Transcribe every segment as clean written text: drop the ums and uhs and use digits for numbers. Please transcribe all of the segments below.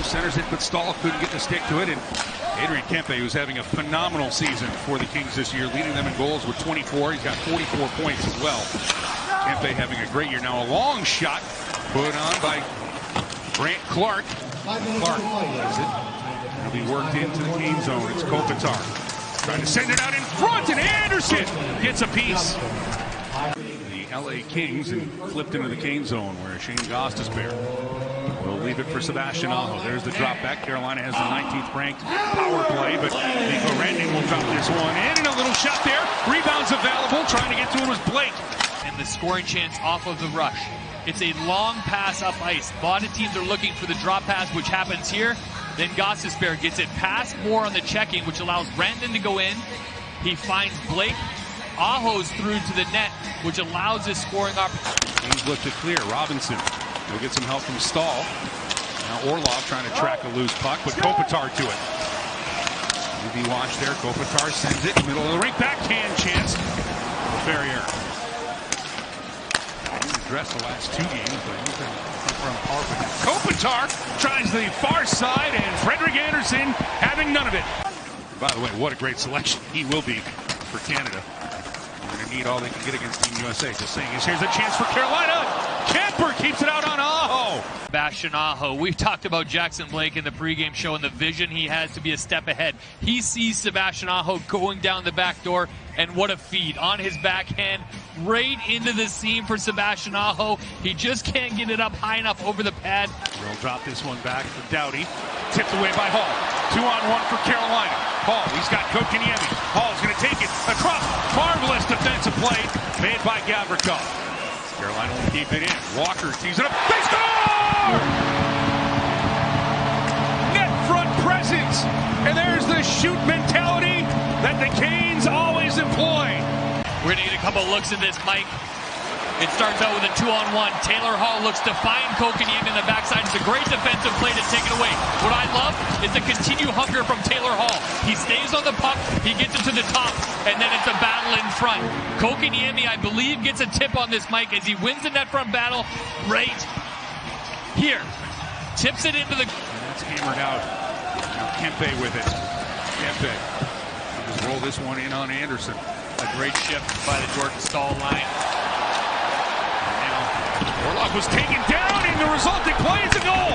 centers it, but Stahl couldn't get the stick to it. And Adrian Kempe, who's having a phenomenal season for the Kings this year, leading them in goals with 24. He's got 44 points as well. Kempe having a great year. Now a long shot put on by Grant Clark. Clark has it. It'll be worked into the Kane zone. It's Kopitar trying to send it out in front, and Anderson gets a piece. The LA Kings and flipped into the Kane zone where Shane Gostisbehere will leave it for Sebastian Aho. There's the drop back. Carolina has the 19th ranked power play, but Nico Rantanen will drop this one in, and a little shot there. Rebounds available. Trying to get to it was Blake. And the scoring chance off of the rush. It's a long pass up ice. A lot of teams are looking for the drop pass, which happens here. Then Gostisbehere gets it past Moore on the checking, which allows Rantanen to go in. He finds Blake. Aho's through to the net, which allows his scoring opportunity. He's lifted clear. Robinson will get some help from Stahl. Now Orlov trying to track a loose puck, but Kopitar to it. UV watch there. Kopitar sends it middle of the rink. Backhand chance. Ferrier. Addressed the last two games, but he's been from par with it. Kopitar tries the far side, and Frederik Andersen having none of it. By the way, what a great selection he will be for Canada. They're going to need all they can get against Team USA. Just saying, here's a chance for Carolina. Kemper keeps it out on Aho. Sebastian Aho. We've talked about Jackson Blake in the pregame show and the vision he has to be a step ahead. He sees Sebastian Aho going down the back door, and what a feed on his backhand right into the seam for Sebastian Aho. He just can't get it up high enough over the pad. We'll drop this one back for Doughty. Tipped away by Hall. 2-on-1 for Carolina. Hall, he's got Kotkaniemi. Hall's going to take it across. Marvelous defensive play made by Gavrikov. Carolina will keep it in. Walker tees it up. They score! Net front presence. And there's the shoot mentality that the Canes always employ. We're going to get a couple looks at this, Mike. It starts out with a 2-on-1. Taylor Hall looks to find Kotkaniemi in the backside. It's a great defensive play to take it away. What I love is the continued hunger from Taylor Hall. He stays on the puck, he gets it to the top, and then it's a battle in front. Kotkaniemi, I believe, gets a tip on this, Mike, as he wins the net front battle right here. Tips it into the... That's hammered out. Now Kempe with it. Kempe. Just roll this one in on Anderson. A great shift by the Jordan Stahl line. Orlov was taken down, and the resulting play is a goal.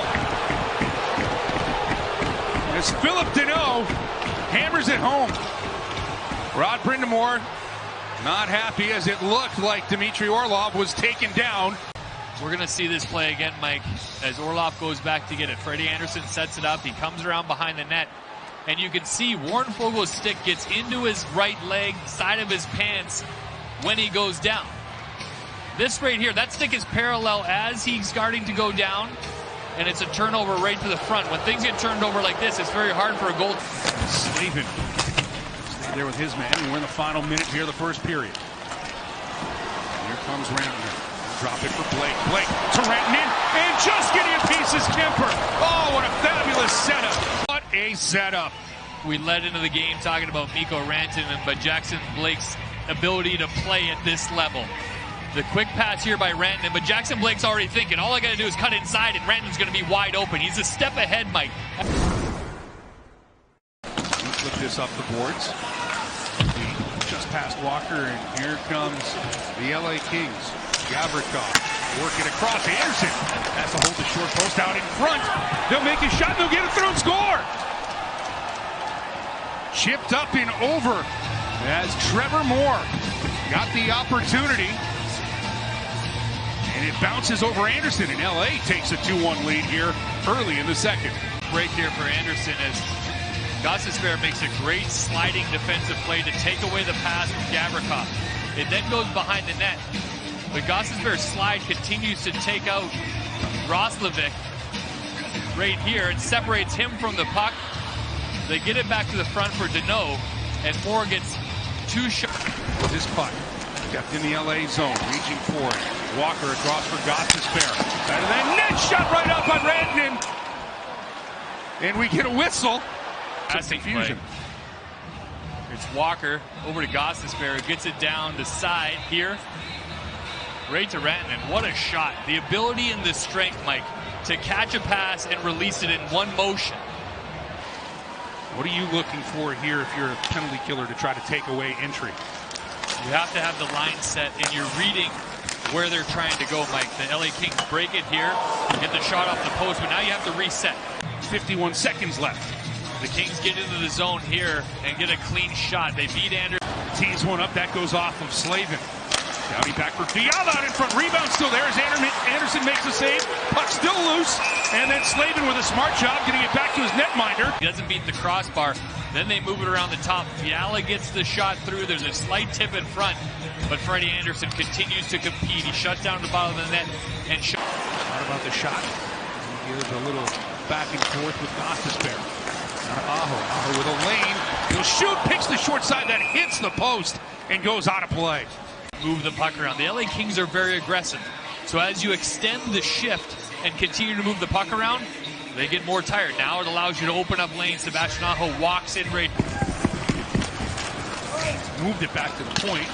As Philip Deneau hammers it home. Rod Brind'Amour not happy, as it looked like Dmitry Orlov was taken down. We're going to see this play again, Mike, as Orlov goes back to get it. Freddie Anderson sets it up. He comes around behind the net. And you can see Warren Fogel's stick gets into his right leg, side of his pants, when he goes down. This right here, that stick is parallel as he's starting to go down, and it's a turnover right to the front. When things get turned over like this, it's very hard for a goal. Slavin stay there with his man, and we're in the final minute here of the first period. Here comes Rantanen. Drop it for Blake. Blake to Rantanen, and just getting a piece is Kemper. Oh, what a fabulous setup. What a setup. We led into the game talking about Mikko Rantanen, but Jackson Blake's ability to play at this level. The quick pass here by Rantanen, but Jackson Blake's already thinking, all I got to do is cut inside, and Rantanen's going to be wide open. He's a step ahead, Mike. We flip this up the boards. Just past Walker, and here comes the LA Kings. Gavrikov working across. Anderson has to hold the short post out in front. They'll make a shot, they'll get it through and score. Chipped up and over as Trevor Moore got the opportunity. And it bounces over Anderson, and LA takes a 2-1 lead here early in the second. Break here for Anderson as Gostisbehere makes a great sliding defensive play to take away the pass from Gavrikov. It then goes behind the net. But Gostisbehere's slide continues to take out Roslovic right here. It separates him from the puck. They get it back to the front for Deneau, and Moore gets two shots. This puck kept in the LA zone, reaching for it. Walker across for Gostisbehere. And then net shot right up on Rantanen. And we get a whistle. That's confusion. It's Walker over to Gostisbehere, gets it down the side here. Great to Rantanen. What a shot. The ability and the strength, Mike, to catch a pass and release it in one motion. What are you looking for here if you're a penalty killer to try to take away entry? You have to have the line set, and you're reading where they're trying to go, Mike. The LA Kings break it here, get the shot off the post, but now you have to reset. 51 seconds left. The Kings get into the zone here and get a clean shot. They beat Anderson. Tees one up. That goes off of Slavin. Downey back for Fiala out in front. Rebound still there as Anderson makes the save. Puck still loose. And then Slavin with a smart job getting it back to his netminder. He doesn't beat the crossbar. Then they move it around the top. Fiala gets the shot through. There's a slight tip in front. But Freddie Anderson continues to compete. He shuts down the bottom of the net and shot. What about the shot? Here's a little back and forth with Gostisbehere. Aho with a lane. He'll shoot, picks the short side that hits the post and goes out of play. Move the puck around. The LA Kings are very aggressive. So as you extend the shift and continue to move the puck around, they get more tired. Now it allows you to open up lanes. Sebastian Aho walks in right. Moved it back to the point.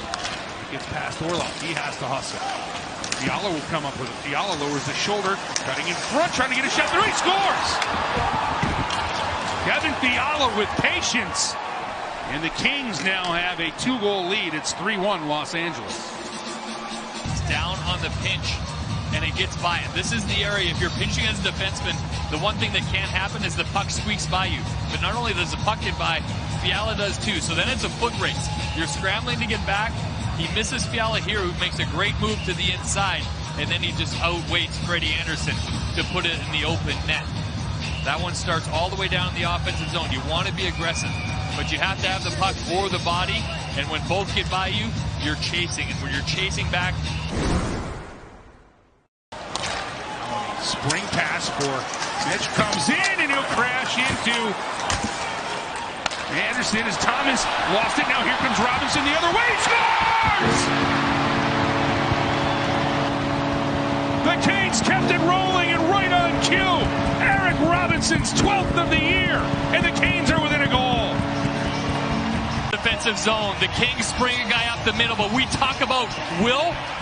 Gets past Orlov. He has to hustle. Fiala will come up with it. Fiala lowers the shoulder, cutting in front, trying to get a shot through. He scores! Kevin Fiala with patience. And the Kings now have a 2-goal lead. It's 3-1 Los Angeles. It's down on the pinch, and it gets by it. This is the area, if you're pinching as a defenseman, the one thing that can't happen is the puck squeaks by you. But not only does the puck get by, Fiala does too. So then it's a foot race. You're scrambling to get back. He misses Fiala here, who makes a great move to the inside, and then he just outweights Freddie Anderson to put it in the open net. That one starts all the way down the offensive zone. You want to be aggressive, but you have to have the puck or the body, and when both get by you, you're chasing. And when you're chasing back... Spring pass for Mitch comes in, and he'll crash into Anderson as Thomas lost it. Now here comes Robinson the other way. He scores! The Kings kept it rolling and right on cue. Eric Robinson's 12th of the year, and the Canes are within a goal. Defensive zone. The Kings spring a guy up the middle, but we talk about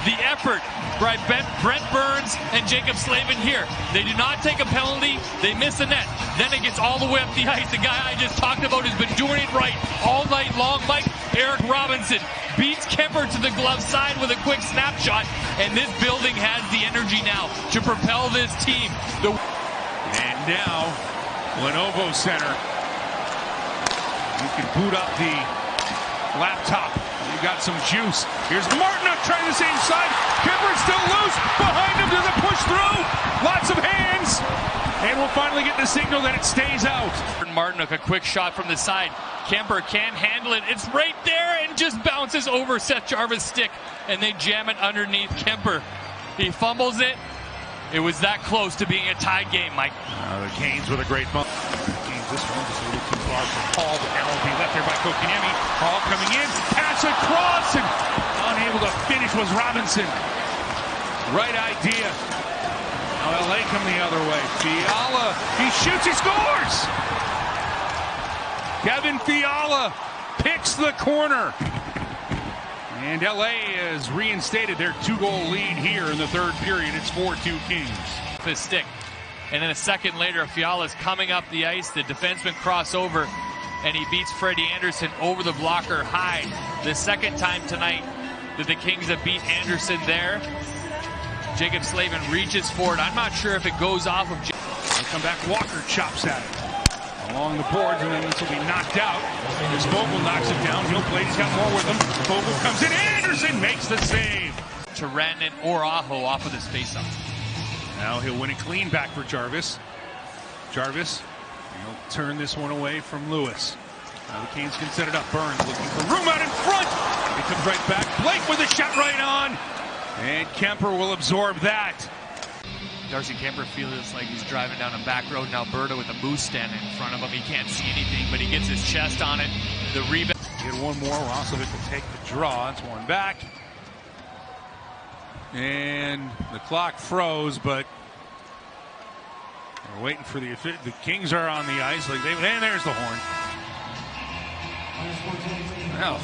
the effort by Brent Burns and Jacob Slavin here. They do not take a penalty. They miss the net. Then it gets all the way up the ice. The guy I just talked about has been doing it right all night long, Mike. Eric Robinson beats Kemper to the glove side with a quick snapshot, and this building has the energy now to propel this team. And now, Lenovo Center. You can boot up the laptop. You got some juice. Here's Martinook trying the same side. Kemper's still loose. Behind him, does it push through? Lots of hands. And we'll finally get the signal that it stays out. Martinook, a quick shot from the side. Kemper can't handle it. It's right there and just bounces over Seth Jarvis' stick. And they jam it underneath Kemper. He fumbles it. It was that close to being a tied game, Mike. The Canes with a great bump. This one just a little too far for Paul, but now will be left there by Kotkaniemi. Paul coming in, pass across, and unable to finish was Robinson. Right idea. Now LA come the other way. Fiala, he shoots, he scores! Kevin Fiala picks the corner. And LA has reinstated their 2-goal lead here in the third period. It's 4-2 Kings. His stick. And then a second later, Fiala's coming up the ice. The defenseman cross over, and he beats Freddie Anderson over the blocker high. The second time tonight that the Kings have beat Anderson there. Jacob Slavin reaches for it. I'm not sure if it goes off of... They come back, Walker chops at it. Along the boards, and then this will be knocked out. As Vogel knocks it down, he'll play. He's got more with him. Vogel comes in. Anderson makes the save. To Rantanen or Aho off of this faceoff. Now he'll win it clean back for Jarvis. Jarvis, he'll turn this one away from Lewis. Now the Canes can set it up. Burns looking for room out in front. It comes right back. Blake with a shot right on. And Kemper will absorb that. Darcy Kemper feels like he's driving down a back road in Alberta with a moose standing in front of him. He can't see anything, but he gets his chest on it. The rebound. Get one more. Roslovic will take the draw. It's one back. And the clock froze, but we're waiting for the Kings are on the ice. And there's the horn. Well.